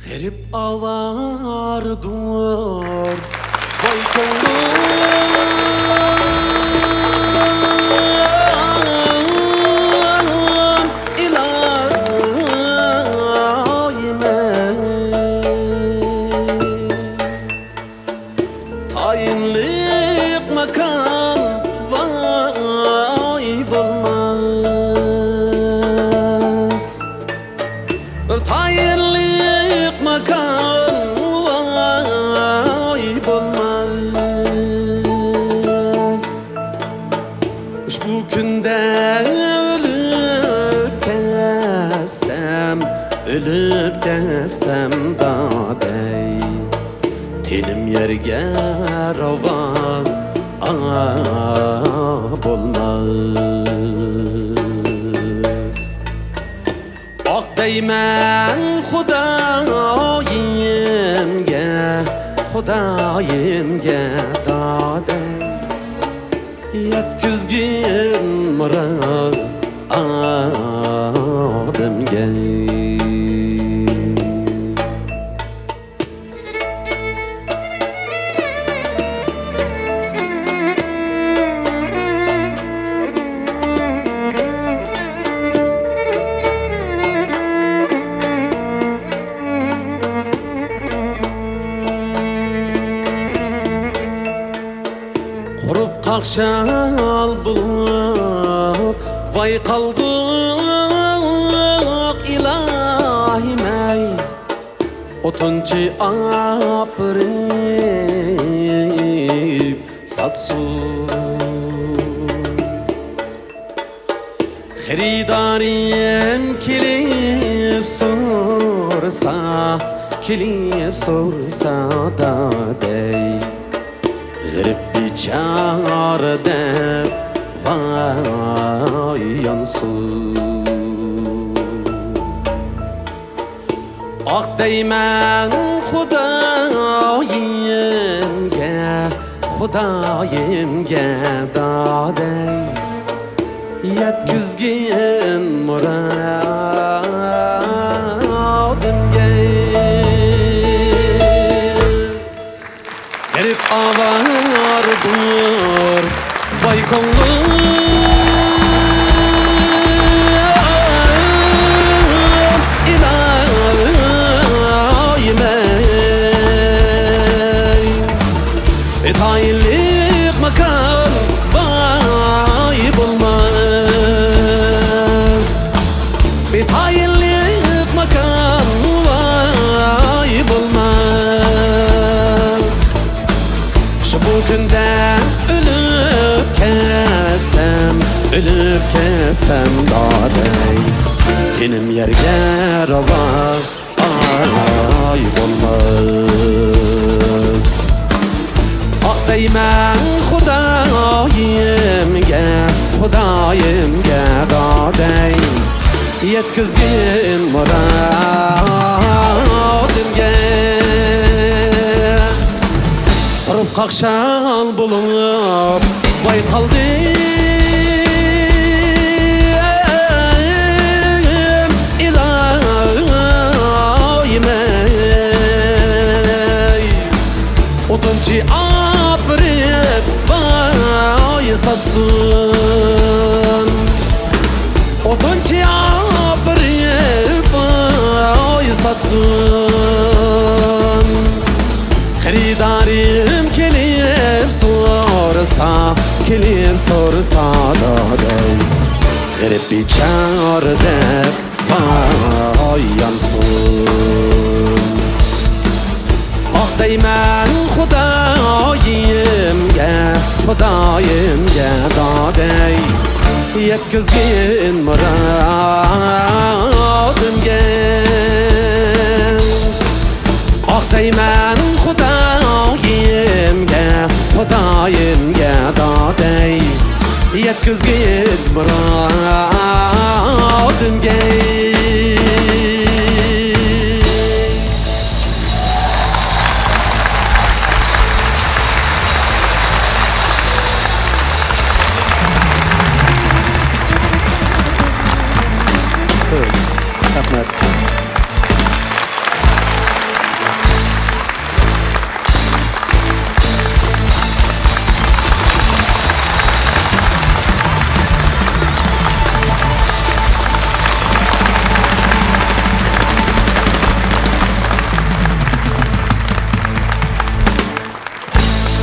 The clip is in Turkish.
Garip avardur vay kollum ilahime tayinlik makam vay bulmaz bir tayinlik makam vay bulmaz ushbu kunda ölüp kessem daday tenim yerge rava bulmaz ah deymen Xudayimga daday yetkizgin muradimga Qurup qaqshal bulup vay qaldık ilahim ey o'tinchi aprib satsun xaridarim kelib sorsa daday Garip biçare deb vay yansın ah deymen Xudayimga daday yetkizgin muradimga Garip avardur vay kollum ilahime tayinlik makam vay bulmaz tayinlik makam vay bulmaz şu bu günde ölüp kessem daday tenim yerge rava bulmaz ah deymen Xudayimga daday yetkizgin muradimga Qurup qaqshal bulup vay qaldim ilahim ey o'tinchi aprib vay satsun o'tinchi aprib vay satsun xaridarim kelib sorsa daday garip biçare deb vay yansın ah deymen Xudayimga daday yetkizgin muradimga ah deymen Xudayimga daday yetkizgin muradimga